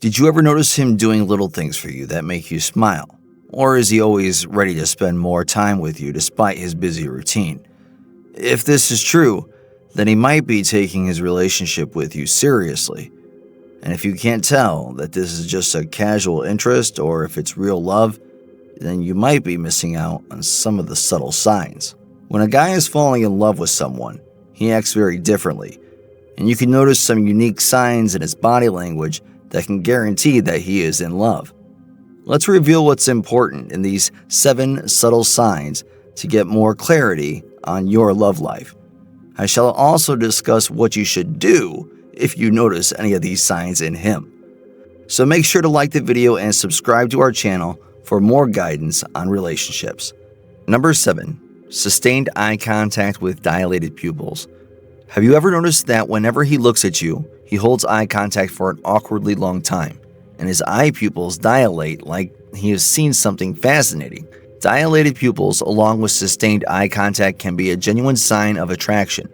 Did you ever notice him doing little things for you that make you smile? Or is he always ready to spend more time with you despite his busy routine? If this is true, then he might be taking his relationship with you seriously. And if you can't tell that this is just a casual interest or if it's real love, then you might be missing out on some of the subtle signs. When a guy is falling in love with someone, he acts very differently, and you can notice some unique signs in his body language that can guarantee that he is in love. Let's reveal what's important in these 7 subtle signs to get more clarity on your love life. I shall also discuss what you should do if you notice any of these signs in him. So make sure to like the video and subscribe to our channel for more guidance on relationships. Number 7. Sustained eye contact with dilated pupils. Have you ever noticed that whenever he looks at you, he holds eye contact for an awkwardly long time, and his eye pupils dilate like he has seen something fascinating? Dilated pupils along with sustained eye contact can be a genuine sign of attraction,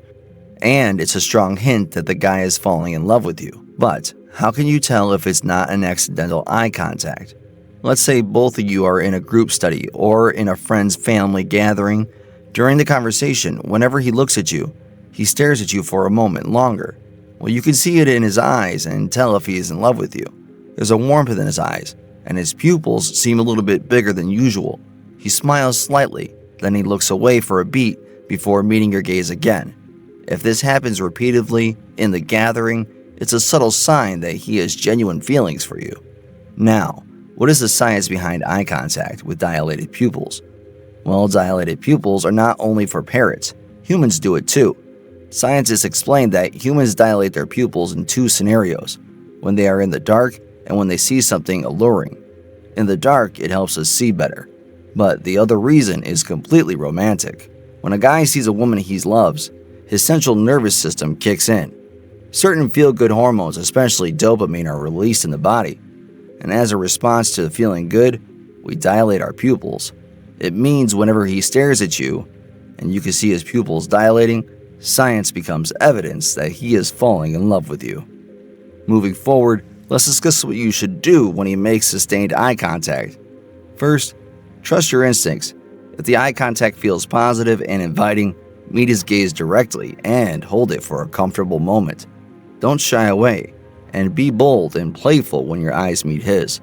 and it's a strong hint that the guy is falling in love with you. But how can you tell if it's not an accidental eye contact? Let's say both of you are in a group study or in a friend's family gathering. During the conversation, whenever he looks at you, he stares at you for a moment longer. Well, you can see it in his eyes and tell if he is in love with you. There's a warmth in his eyes, and his pupils seem a little bit bigger than usual. He smiles slightly, then he looks away for a beat before meeting your gaze again. If this happens repeatedly in the gathering, it's a subtle sign that he has genuine feelings for you. Now, what is the science behind eye contact with dilated pupils? Well, dilated pupils are not only for parrots, humans do it too. Scientists explain that humans dilate their pupils in 2 scenarios, when they are in the dark and when they see something alluring. In the dark, it helps us see better. But the other reason is completely romantic. When a guy sees a woman he loves, his central nervous system kicks in. Certain feel-good hormones, especially dopamine, are released in the body. And as a response to feeling good, we dilate our pupils. It means whenever he stares at you, and you can see his pupils dilating, science becomes evidence that he is falling in love with you. Moving forward, let's discuss what you should do when he makes sustained eye contact. First, trust your instincts. If the eye contact feels positive and inviting, meet his gaze directly and hold it for a comfortable moment. Don't shy away, and be bold and playful when your eyes meet his.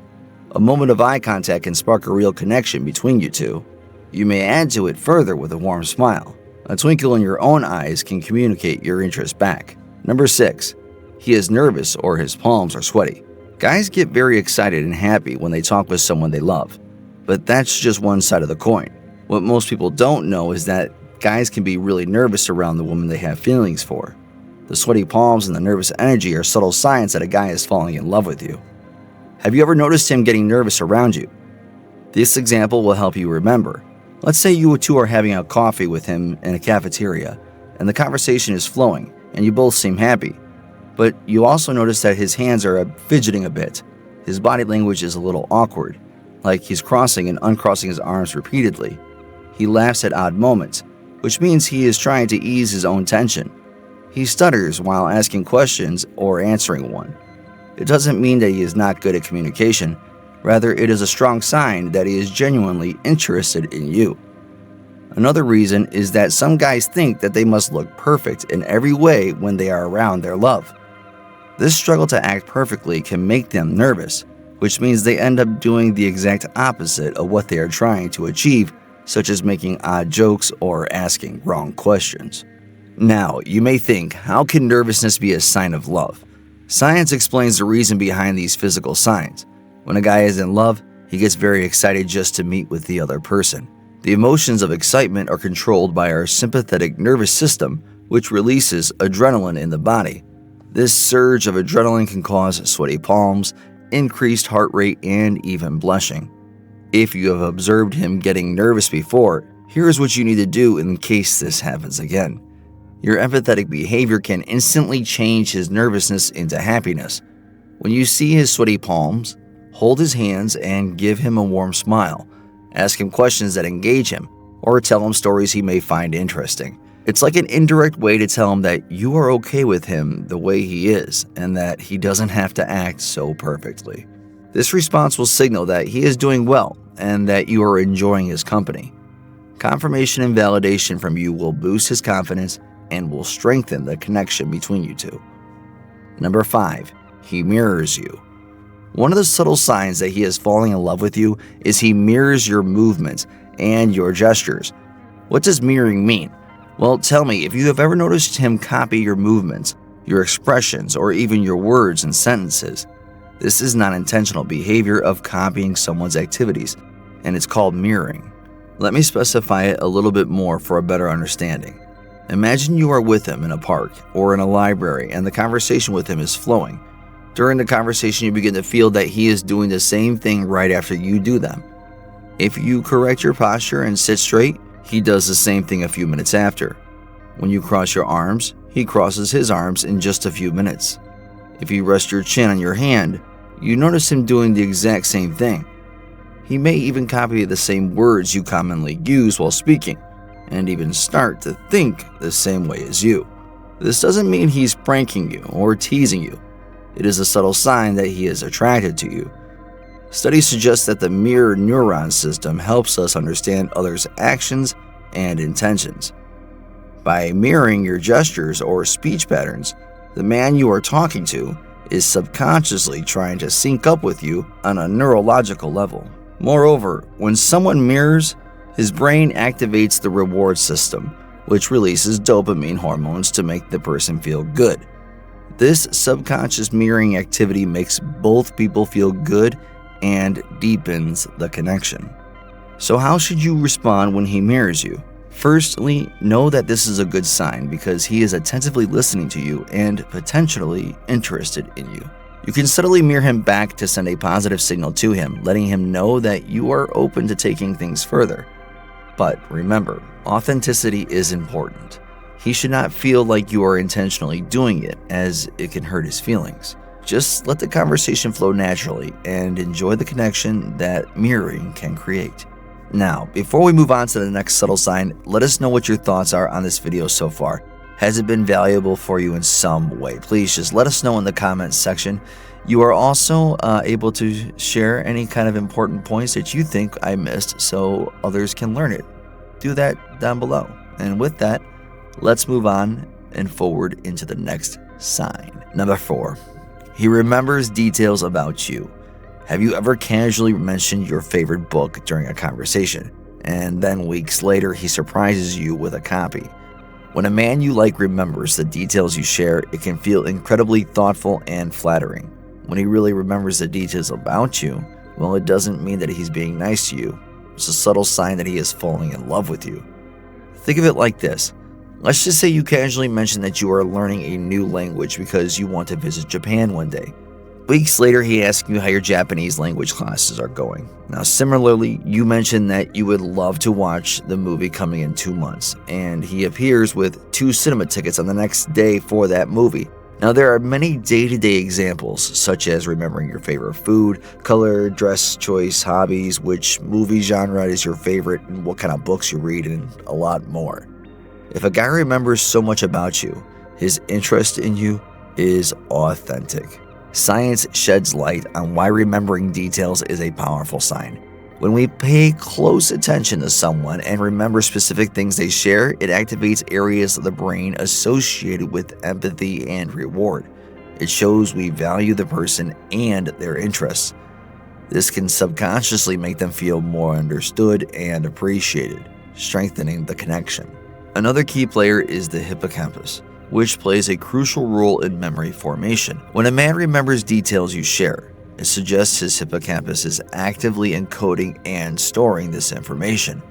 A moment of eye contact can spark a real connection between you two. You may add to it further with a warm smile. A twinkle in your own eyes can communicate your interest back. Number 6. He is nervous or his palms are sweaty. Guys get very excited and happy when they talk with someone they love. But that's just one side of the coin. What most people don't know is that guys can be really nervous around the woman they have feelings for. The sweaty palms and the nervous energy are subtle signs that a guy is falling in love with you. Have you ever noticed him getting nervous around you? This example will help you remember. Let's say you two are having a coffee with him in a cafeteria, and the conversation is flowing, and you both seem happy. But you also notice that his hands are fidgeting a bit. His body language is a little awkward, like he's crossing and uncrossing his arms repeatedly. He laughs at odd moments, which means he is trying to ease his own tension. He stutters while asking questions or answering one. It doesn't mean that he is not good at communication. Rather, it is a strong sign that he is genuinely interested in you. Another reason is that some guys think that they must look perfect in every way when they are around their love. This struggle to act perfectly can make them nervous, which means they end up doing the exact opposite of what they are trying to achieve, such as making odd jokes or asking wrong questions. Now, you may think, how can nervousness be a sign of love? Science explains the reason behind these physical signs. When a guy is in love, he gets very excited just to meet with the other person. The emotions of excitement are controlled by our sympathetic nervous system, which releases adrenaline in the body. This surge of adrenaline can cause sweaty palms, increased heart rate, and even blushing. If you have observed him getting nervous before, here's what you need to do in case this happens again. Your empathetic behavior can instantly change his nervousness into happiness. When you see his sweaty palms, hold his hands and give him a warm smile. Ask him questions that engage him, or tell him stories he may find interesting. It's like an indirect way to tell him that you are okay with him the way he is and that he doesn't have to act so perfectly. This response will signal that he is doing well and that you are enjoying his company. Confirmation and validation from you will boost his confidence and will strengthen the connection between you two. Number 5, he mirrors you. One of the subtle signs that he is falling in love with you is he mirrors your movements and your gestures. What does mirroring mean? Well, tell me if you have ever noticed him copy your movements, your expressions, or even your words and sentences. This is not intentional behavior of copying someone's activities, and it's called mirroring. Let me specify it a little bit more for a better understanding. Imagine you are with him in a park or in a library and the conversation with him is flowing. During the conversation, you begin to feel that he is doing the same thing right after you do them. If you correct your posture and sit straight, he does the same thing a few minutes after. When you cross your arms, he crosses his arms in just a few minutes. If you rest your chin on your hand, you notice him doing the exact same thing. He may even copy the same words you commonly use while speaking, and even start to think the same way as you. This doesn't mean he's pranking you or teasing you. It is a subtle sign that he is attracted to you. Studies suggest that the mirror neuron system helps us understand others' actions and intentions. By mirroring your gestures or speech patterns, the man you are talking to is subconsciously trying to sync up with you on a neurological level. Moreover, when someone mirrors, his brain activates the reward system, which releases dopamine hormones to make the person feel good. This subconscious mirroring activity makes both people feel good and deepens the connection. So how should you respond when he mirrors you? Firstly, know that this is a good sign because he is attentively listening to you and potentially interested in you. You can subtly mirror him back to send a positive signal to him, letting him know that you are open to taking things further. But remember, authenticity is important. He should not feel like you are intentionally doing it, as it can hurt his feelings. Just let the conversation flow naturally and enjoy the connection that mirroring can create. Now, before we move on to the next subtle sign, let us know what your thoughts are on this video so far. Has it been valuable for you in some way? Please just let us know in the comments section. You are also able to share any kind of important points that you think I missed so others can learn it. Do that down below. And with that, let's move on and forward into the next sign. Number 4. He remembers details about you. Have you ever casually mentioned your favorite book during a conversation, and then weeks later he surprises you with a copy? When a man you like remembers the details you share, it can feel incredibly thoughtful and flattering. When he really remembers the details about you, well, it doesn't mean that he's being nice to you. It's a subtle sign that he is falling in love with you. Think of it like this. Let's just say you casually mention that you are learning a new language because you want to visit Japan one day. Weeks later, he asks you how your Japanese language classes are going. Now, similarly, you mention that you would love to watch the movie coming in 2 months, and he appears with 2 cinema tickets on the next day for that movie. Now, there are many day-to-day examples, such as remembering your favorite food, color, dress choice, hobbies, which movie genre is your favorite, and what kind of books you read, and a lot more. If a guy remembers so much about you, his interest in you is authentic. Science sheds light on why remembering details is a powerful sign. When we pay close attention to someone and remember specific things they share, it activates areas of the brain associated with empathy and reward. It shows we value the person and their interests. This can subconsciously make them feel more understood and appreciated, strengthening the connection. Another key player is the hippocampus, which plays a crucial role in memory formation. When a man remembers details you share, it suggests his hippocampus is actively encoding and storing this information.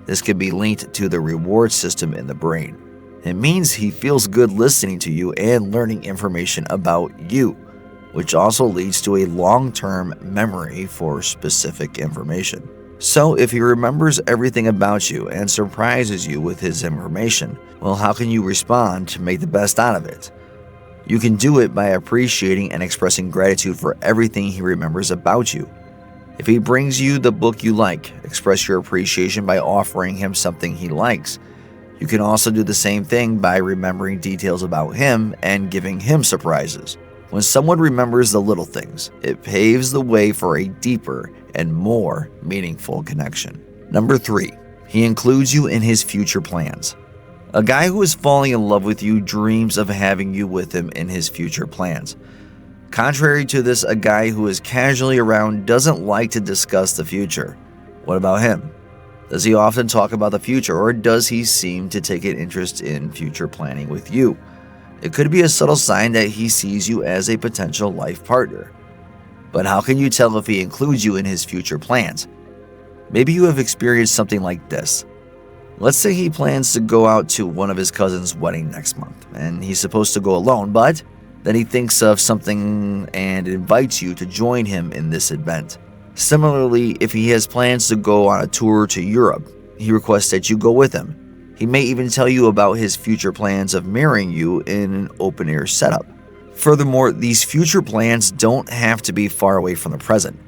This can be linked to the reward system in the brain. It means he feels good listening to you and learning information about you, which also leads to a long-term memory for specific information. So if he remembers everything about you and surprises you with his information, well, how can you respond to make the best out of it? You can do it by appreciating and expressing gratitude for everything he remembers about you. If he brings you the book you like, express your appreciation by offering him something he likes. You can also do the same thing by remembering details about him and giving him surprises. When someone remembers the little things, it paves the way for a deeper and more meaningful connection. Number 3, he includes you in his future plans. A guy who is falling in love with you dreams of having you with him in his future plans. Contrary to this, a guy who is casually around doesn't like to discuss the future. What about him? Does he often talk about the future, or does he seem to take an interest in future planning with you? It could be a subtle sign that he sees you as a potential life partner. But how can you tell if he includes you in his future plans? Maybe you have experienced something like this. Let's say he plans to go out to one of his cousin's wedding next month, and he's supposed to go alone, but then he thinks of something and invites you to join him in this event. Similarly, if he has plans to go on a tour to Europe, he requests that you go with him. He may even tell you about his future plans of marrying you in an open-air setup. Furthermore, these future plans don't have to be far away from the present.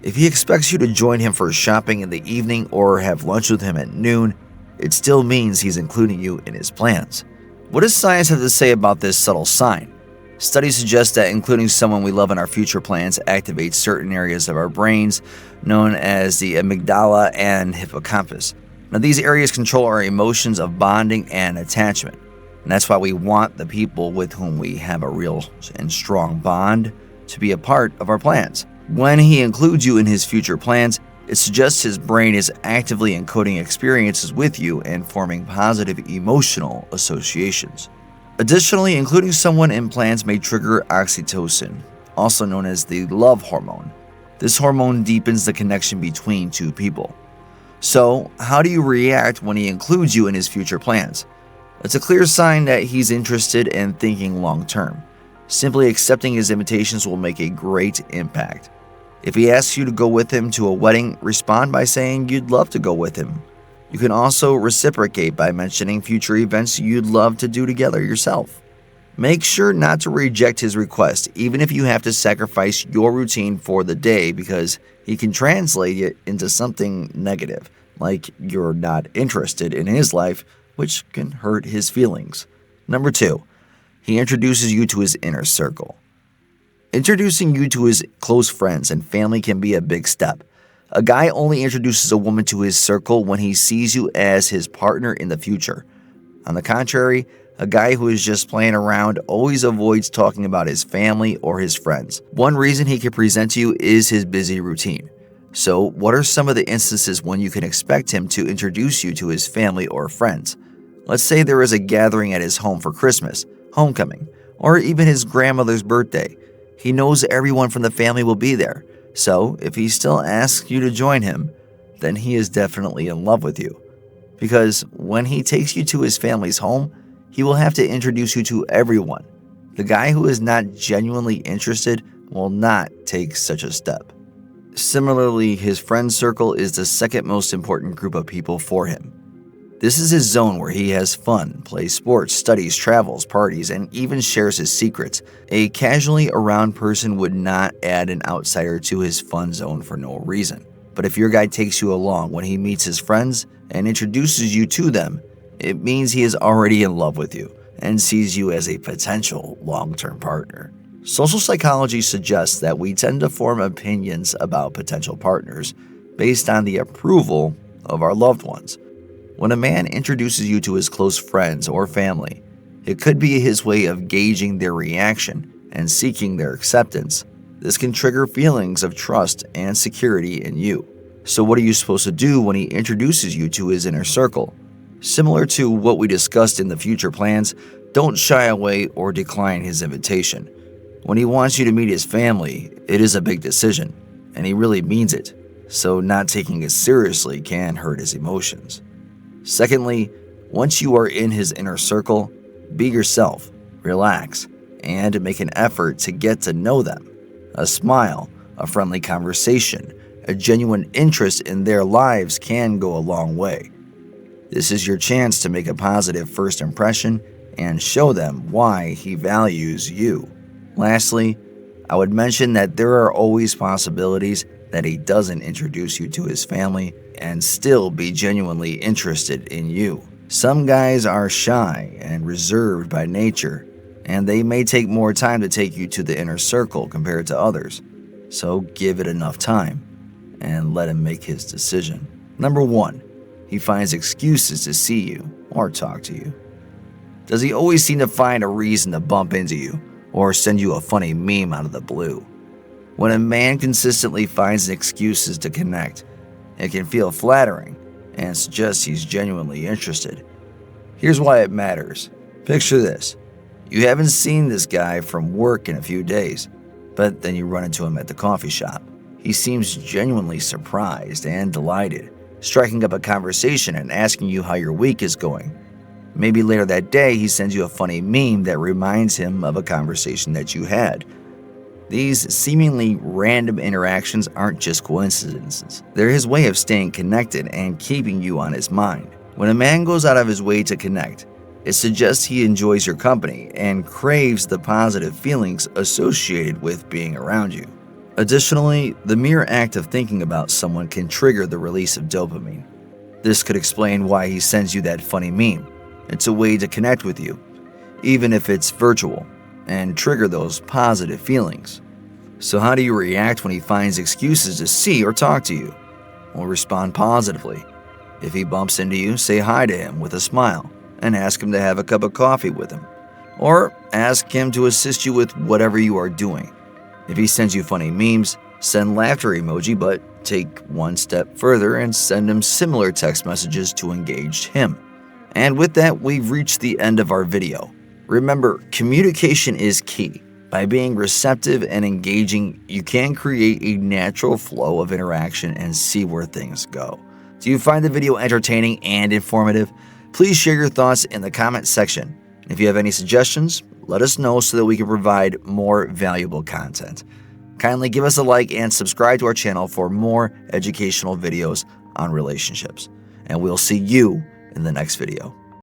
If he expects you to join him for shopping in the evening or have lunch with him at noon, it still means he's including you in his plans. What does science have to say about this subtle sign? Studies suggest that including someone we love in our future plans activates certain areas of our brains known as the amygdala and hippocampus. Now, these areas control our emotions of bonding and attachment. And that's why we want the people with whom we have a real and strong bond to be a part of our plans. When he includes you in his future plans, it suggests his brain is actively encoding experiences with you and forming positive emotional associations. Additionally, including someone in plans may trigger oxytocin, also known as the love hormone. This hormone deepens the connection between two people. So, how do you react when he includes you in his future plans? It's a clear sign that he's interested and thinking long term. Simply accepting his invitations will make a great impact. If he asks you to go with him to a wedding, respond by saying you'd love to go with him. You can also reciprocate by mentioning future events you'd love to do together yourself. Make sure not to reject his request, even if you have to sacrifice your routine for the day, because he can translate it into something negative, like you're not interested in his life, which can hurt his feelings. Number 2, he introduces you to his inner circle. Introducing you to his close friends and family can be a big step. A guy only introduces a woman to his circle when he sees you as his partner in the future. On the contrary, a guy who is just playing around always avoids talking about his family or his friends. One reason he can present to you is his busy routine. So, what are some of the instances when you can expect him to introduce you to his family or friends? Let's say there is a gathering at his home for Christmas, homecoming, or even his grandmother's birthday. He knows everyone from the family will be there. So, if he still asks you to join him, then he is definitely in love with you. Because when he takes you to his family's home, he will have to introduce you to everyone. The guy who is not genuinely interested will not take such a step. Similarly, his friend circle is the second most important group of people for him. This is his zone where he has fun, plays sports, studies, travels, parties, and even shares his secrets. A casually around person would not add an outsider to his fun zone for no reason. But if your guy takes you along when he meets his friends and introduces you to them, it means he is already in love with you and sees you as a potential long-term partner. Social psychology suggests that we tend to form opinions about potential partners based on the approval of our loved ones. When a man introduces you to his close friends or family, it could be his way of gauging their reaction and seeking their acceptance. This can trigger feelings of trust and security in you. So what are you supposed to do when he introduces you to his inner circle? Similar to what we discussed in the future plans, don't shy away or decline his invitation. When he wants you to meet his family, it is a big decision, and he really means it, so not taking it seriously can hurt his emotions. Secondly, once you are in his inner circle, be yourself, relax, and make an effort to get to know them. A smile, a friendly conversation, a genuine interest in their lives can go a long way. This is your chance to make a positive first impression and show them why he values you. Lastly, I would mention that there are always possibilities that he doesn't introduce you to his family and still be genuinely interested in you. Some guys are shy and reserved by nature, and they may take more time to take you to the inner circle compared to others. So give it enough time and let him make his decision. Number 1, he finds excuses to see you or talk to you. Does he always seem to find a reason to bump into you or send you a funny meme out of the blue? When a man consistently finds excuses to connect, it can feel flattering and suggests he's genuinely interested. Here's why it matters. Picture this. You haven't seen this guy from work in a few days, but then you run into him at the coffee shop. He seems genuinely surprised and delighted, striking up a conversation and asking you how your week is going. Maybe later that day, he sends you a funny meme that reminds him of a conversation that you had. These seemingly random interactions aren't just coincidences. They're his way of staying connected and keeping you on his mind. When a man goes out of his way to connect, it suggests he enjoys your company and craves the positive feelings associated with being around you. Additionally, the mere act of thinking about someone can trigger the release of dopamine. This could explain why he sends you that funny meme. It's a way to connect with you, even if it's virtual, and trigger those positive feelings. So how do you react when he finds excuses to see or talk to you? Well, respond positively. If he bumps into you, say hi to him with a smile and ask him to have a cup of coffee with him. Or ask him to assist you with whatever you are doing. If he sends you funny memes, send laughter emoji, but take one step further and send him similar text messages to engage him. And with that, we've reached the end of our video. Remember, communication is key. By being receptive and engaging, you can create a natural flow of interaction and see where things go. Do you find the video entertaining and informative? Please share your thoughts in the comment section. If you have any suggestions, let us know so that we can provide more valuable content. Kindly give us a like and subscribe to our channel for more educational videos on relationships. And we'll see you in the next video.